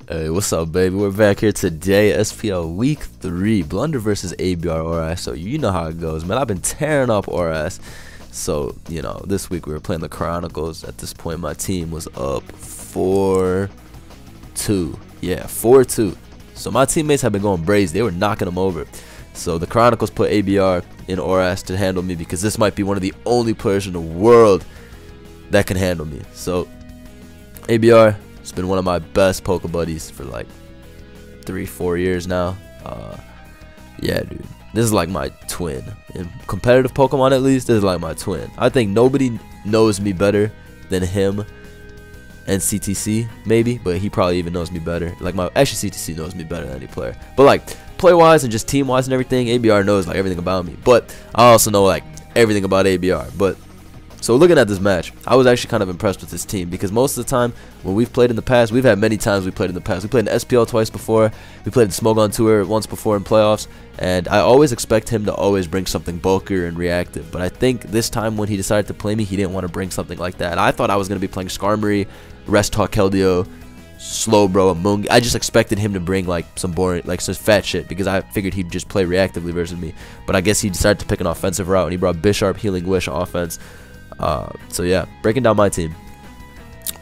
Hey, what's up, baby? We're back here today. SPL Week 3, Blunder versus ABR ORAS. So you know how it goes, man. I've been tearing up ORAS. So, this week we were playing the Chronicles. At this point, my team was up 4-2. Yeah, 4-2. So my teammates have been going brazy. They were knocking them over. So the Chronicles put ABR in ORAS to handle me because this might be one of the only players in the world that can handle me. So ABR, it's been one of my best poker buddies for like 3-4 years now. Yeah, dude, this is like my twin in competitive Pokemon. At least this is like my twin. I think nobody knows me better than him and CTC, maybe, but he probably even knows me better. Like actually CTC knows me better than any player, but like play wise and just team wise and everything, ABR knows like everything about me. But I also know like everything about ABR. But so looking at this match, I was actually kind of impressed with this team because most of the time when we've played in the past, we've had many times we played in the past. We played in SPL twice before. We played in Smogon Tour once before in playoffs. And I always expect him to always bring something bulkier and reactive. But I think this time when he decided to play me, he didn't want to bring something like that. I thought I was going to be playing Skarmory, Rest Talk Keldeo, Slowbro, Amoonguss. I just expected him to bring like some boring, like some fat shit because I figured he'd just play reactively versus me. But I guess he decided to pick an offensive route and he brought Bisharp, Healing Wish offense. So yeah, breaking down my team.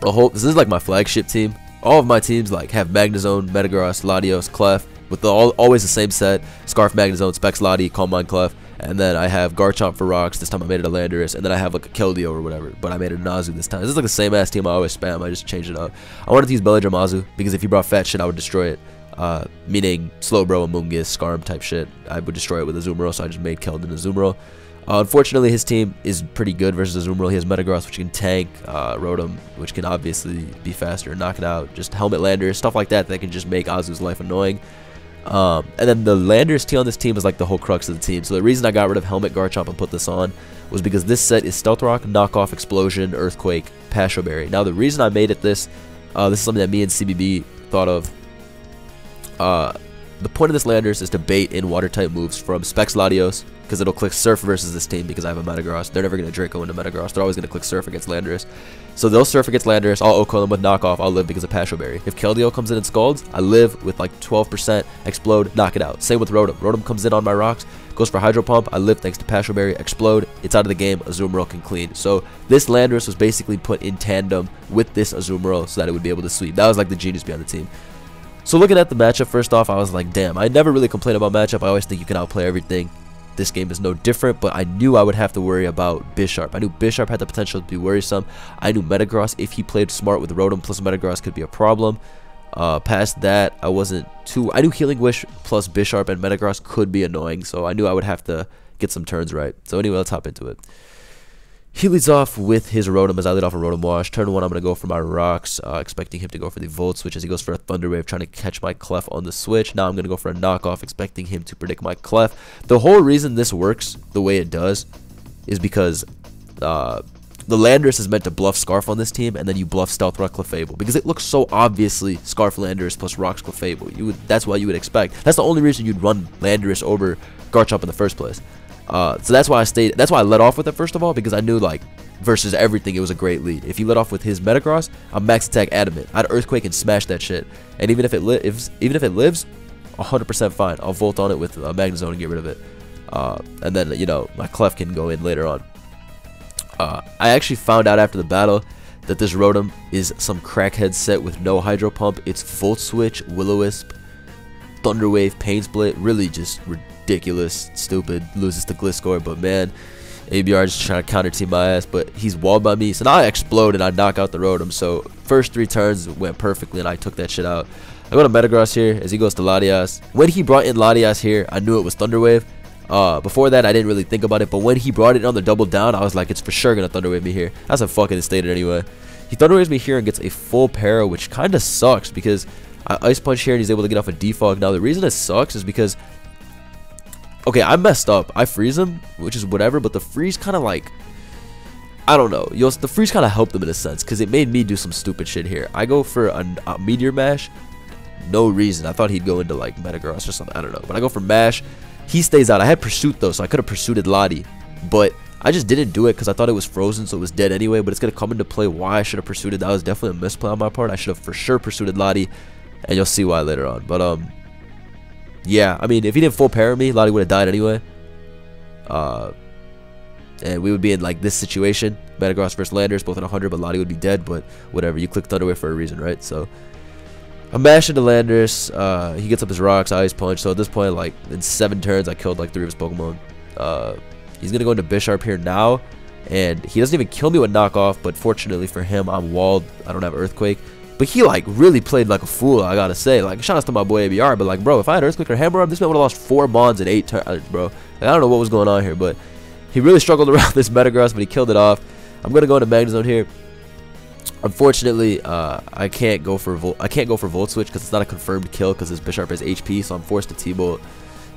This is like my flagship team. All of my teams like have Magnezone, Metagross, Latios, Clef with always the same set: Scarf, Magnezone, Specs, Lati, Calm Mind, Clef. And then I have Garchomp for rocks. This time I made it a Landorus, and then I have like a Keldeo or whatever. But I made it a Nazu this time. This is like the same ass team I always spam. I just changed it up. I wanted to use Belladramazu because if he brought fat shit, I would destroy it. Meaning Slowbro, Amoonguss, Skarm type shit. I would destroy it with a Azumarill, so I just made Keldon Azumarill. Unfortunately, his team is pretty good versus Azumarill. He has Metagross, which can tank, Rotom, which can obviously be faster and knock it out. Just Helmet Landers, stuff like that can just make Azu's life annoying. And then the Landers T on this team is like the whole crux of the team. So the reason I got rid of Helmet, Garchomp, and put this on was because this set is Stealth Rock, Knockoff, Explosion, Earthquake, Pasho Berry. Now the reason I made it this is something that me and CBB thought of. The point of this Landers is to bait in water-type moves from Specs Latios, because it'll click Surf versus this team because I have a Metagross. They're never going to Draco into Metagross. They're always going to click Surf against Landorus. So they'll Surf against Landorus. I'll OHKO them with Knockoff. I'll live because of Pasho Berry. If Keldeo comes in and Scalds, I live with like 12%, Explode, knock it out. Same with Rotom. Rotom comes in on my rocks, goes for Hydro Pump. I live thanks to Pasho Berry. Explode, it's out of the game. Azumarill can clean. So this Landorus was basically put in tandem with this Azumarill so that it would be able to sweep. That was like the genius behind the team. So looking at the matchup, first off, I was like, damn, I never really complain about matchup. I always think you can outplay everything. This game is no different, but I knew I would have to worry about Bisharp. I knew Bisharp had the potential to be worrisome. I knew Metagross, if he played smart with Rotom plus Metagross, could be a problem. Past that, I knew Healing Wish plus Bisharp and Metagross could be annoying, so I knew I would have to get some turns right. So anyway, let's hop into it. He leads off with his Rotom as I lead off a Rotom Wash. Turn 1, I'm going to go for my rocks, expecting him to go for the Volt Switch as he goes for a Thunder Wave, trying to catch my Clef on the switch. Now I'm going to go for a Knockoff, expecting him to predict my Clef. The whole reason this works the way it does is because the Landorus is meant to bluff Scarf on this team, and then you bluff Stealth Rock Clefable, because it looks so obviously Scarf Landorus plus Rocks Clefable. That's what you would expect. That's the only reason you'd run Landorus over Garchomp in the first place. So that's why I let off with it first of all, because I knew like versus everything it was a great lead. If you let off with his Metagross, I'm max attack adamant. I'd Earthquake and smash that shit. And even if it lives, 100% fine. I'll Volt on it with Magnezone and get rid of it. And then my Clef can go in later on. I actually found out after the battle that this Rotom is some crackhead set with no Hydro Pump. It's Volt Switch, Will-O-Wisp, Thunder Wave, Pain Split. Really just ridiculous, stupid, loses to Gliscor, but man, ABR just trying to counter team my ass, but he's walled by me, so now I explode and I knock out the Rotom. So first 3 turns went perfectly and I took that shit out. I go to Metagross here as he goes to Latias. When he brought in Latias here, I knew it was Thunder Wave. Before that I didn't really think about it, but when he brought it on the double down, I was like, it's for sure gonna Thunder Wave me here. That's a fucking stated anyway. He Thunder Waves me here and gets a full para, which kind of sucks because I Ice Punch here and he's able to get off a defog. Now the reason it sucks is because, okay, I messed up. I freeze him, which is whatever, but the freeze kind of like, I don't know. The freeze kind of helped him in a sense because it made me do some stupid shit here. I go for a Meteor Mash, no reason. I thought he'd go into like Metagross or something. I don't know. But I go for Mash. He stays out. I had Pursuit though, so I could have pursued Lati, but I just didn't do it because I thought it was frozen, so it was dead anyway. But it's going to come into play why I should have pursued it. That was definitely a misplay on my part. I should have for sure pursued Lati. and you'll see why later on. But yeah, I mean, if he didn't full pair me, Lottie would have died anyway. And we would be in like this situation, Metagross versus Landers, both at 100, but Lottie would be dead. But whatever, you click Thunderwave for a reason, right? So I'm mashing the Landers. He gets up his rocks, Ice Punch. So at this point, like in 7 turns, I killed like 3 of his Pokemon. He's gonna go into Bisharp here now, and he doesn't even kill me with knockoff. But fortunately for him, I'm walled. I don't have Earthquake. But he like really played like a fool, I gotta say. Like, shout out to my boy ABR, but like, bro, if I had Earthquake or Hammer Arm, this man would have lost 4 Mons in 8 turns, bro. Like, I don't know what was going on here, but he really struggled around this Metagross, but he killed it off. I'm gonna go into Magnezone here. Unfortunately, I can't go for Volt Switch because it's not a confirmed kill because his Bisharp has HP, so I'm forced to T-Bolt.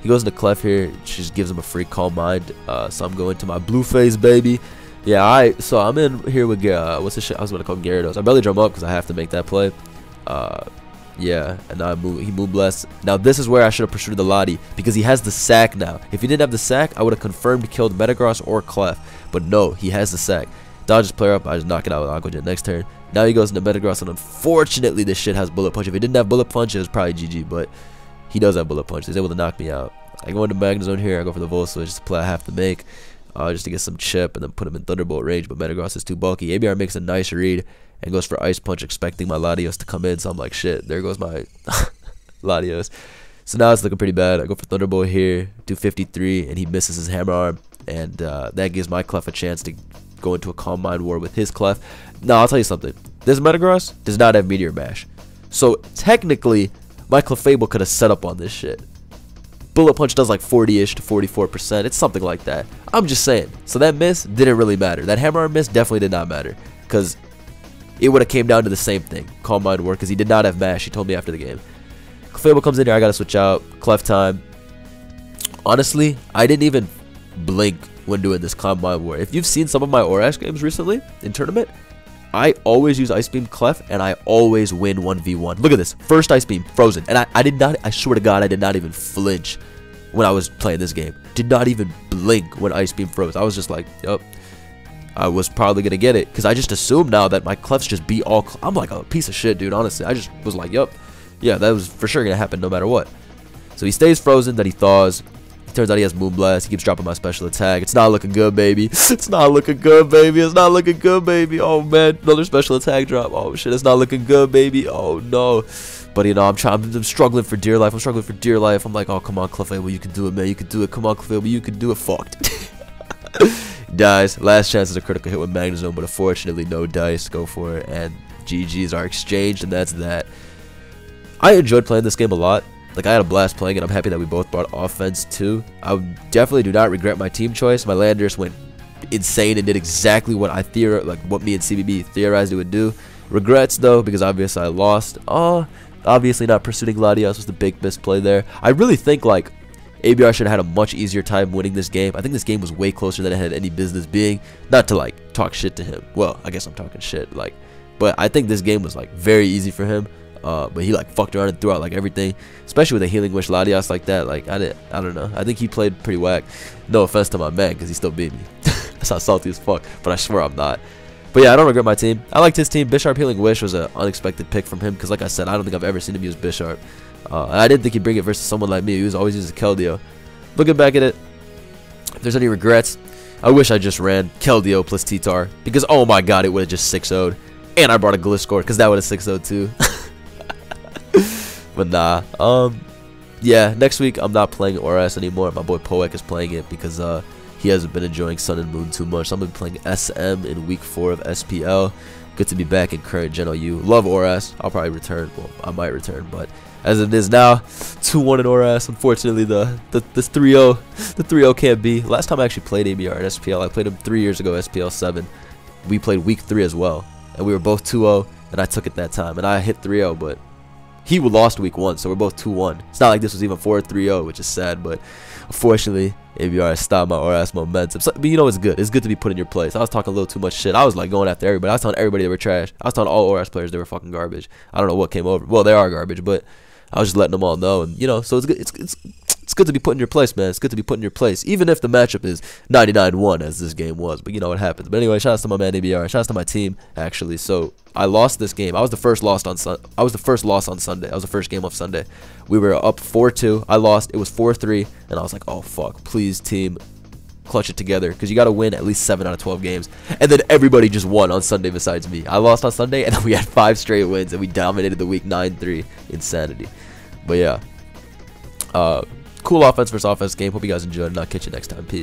He goes into Clef here, just gives him a free Calm Mind. So I'm going to my Blue Phase, baby. Yeah, so I'm in here with what's this shit? I was gonna call him Gyarados. I barely drum up because I have to make that play. Yeah, and now he Moonblast. Now this is where I should have pursued the Lottie because he has the sack now. If he didn't have the sack, I would have confirmed killed Metagross or Clef. But no, he has the sack. Dodges player up, I just knock it out with Aqua Jet next turn. Now he goes into Metagross, and unfortunately this shit has Bullet Punch. If he didn't have Bullet Punch, it was probably GG, but he does have Bullet Punch. He's able to knock me out. I go into Magnezone here, I go for the Volt Switch, just a play I have to make. Just to get some chip and then put him in Thunderbolt range, but Metagross is too bulky. ABR makes a nice read and goes for Ice Punch, expecting my Latios to come in, so I'm like, shit, there goes my Latios. So now it's looking pretty bad. I go for Thunderbolt here, do 53, and he misses his Hammer Arm, and that gives my Clef a chance to go into a Calm Mind war with his Clef. Now, I'll tell you something. This Metagross does not have Meteor Mash, so technically, my Clefable could have set up on this shit. Bullet Punch does like 40-ish to 44%. It's something like that. I'm just saying. So that miss didn't really matter. That Hammer Arm miss definitely did not matter. Because it would have came down to the same thing. Calm Mind War. Because he did not have Mash. He told me after the game. Clefable comes in here. I got to switch out. Clef time. Honestly, I didn't even blink when doing this Calm Mind War. If you've seen some of my Orash games recently in tournament, I always use Ice Beam Clef, and I always win 1v1. Look at this. First Ice Beam, frozen. And I did not, I swear to God, I did not even flinch when I was playing this game. Did not even blink when Ice Beam froze. I was just like, yup. I was probably going to get it, because I just assumed now that my Clefs just beat all... I'm like a piece of shit, dude, honestly. I just was like, yup. Yeah, that was for sure going to happen no matter what. So he stays frozen, then he thaws. Turns out he has Moonblast. He keeps dropping my special attack. It's not looking good, baby. It's not looking good, baby. It's not looking good, baby. Oh, man. Another special attack drop. Oh, shit. It's not looking good, baby. Oh, no. But, you know, I'm struggling for dear life. I'm struggling for dear life. I'm like, oh, come on, Clefable. You can do it, man. You can do it. Come on, Clefable. You can do it. Fucked. Dies. Last chance is a critical hit with Magnezone, but unfortunately, no dice. Go for it. And GGs are exchanged, and that's that. I enjoyed playing this game a lot. Like, I had a blast playing it. I'm happy that we both brought offense, too. I definitely do not regret my team choice. My Landers went insane and did exactly what what me and CBB theorized it would do. Regrets, though, because obviously I lost. Obviously not pursuing Latios was the big misplay there. I really think, like, ABR should have had a much easier time winning this game. I think this game was way closer than it had any business being. Not to, like, talk shit to him. Well, I guess I'm talking shit, like, but I think this game was, like, very easy for him. But he like fucked around and threw out like everything, especially with a Healing Wish Latios like that. Like I don't know. I think he played pretty whack. No offense to my man, because he still beat me. That's not salty as fuck, but I swear I'm not. But yeah, I don't regret my team. I liked his team. Bisharp Healing Wish was an unexpected pick from him, because like I said, I don't think I've ever seen him use Bisharp. And I didn't think he'd bring it versus someone like me who's always uses Keldeo. Looking back at it, if there's any regrets, I wish I just ran Keldeo plus T-Tar, because oh my god, it would have just 6-0'd. And I brought a Gliscor, because that would have 6-0'd too. But nah, yeah, next week I'm not playing ORAS anymore. My boy Poek is playing it because he hasn't been enjoying Sun and Moon too much. So I'm going to be playing SM in week 4 of SPL. Good to be back in current Gen OU. Love ORAS. I'll probably return. Well, I might return, but as it is now, 2-1 in ORAS. Unfortunately, the 3-0 can't be. Last time I actually played ABR in SPL, I played him 3 years ago, SPL 7. We played week 3 as well, and we were both 2-0, and I took it that time, and I hit 3-0, but he lost week 1, so we're both 2-1. It's not like this was even 4-3-0, which is sad, but unfortunately, ABR has stopped my ORAS momentum. So, but you know, it's good. It's good to be put in your place. I was talking a little too much shit. I was like going after everybody. I was telling everybody they were trash. I was telling all ORAS players they were fucking garbage. I don't know what came over. Well, they are garbage, but I was just letting them all know. And you know, so it's good. it's good to be put in your place, man. It's good to be put in your place, even if the matchup is 99-1 as this game was. But you know what happens. But anyway, shout out to my man ABR. Shout out to my team actually. So I lost this game. I was the first loss on Sunday. I was the first game of Sunday. We were up 4-2. I lost. It was 4-3, and I was like, oh fuck, please team, clutch it together, because you got to win at least 7 out of 12 games. And then everybody just won on Sunday besides me. I lost on Sunday, and then we had 5 straight wins, and we dominated the week 9-3. Insanity. But yeah, cool offense versus offense game. Hope you guys enjoyed, and I'll catch you next time. Peace.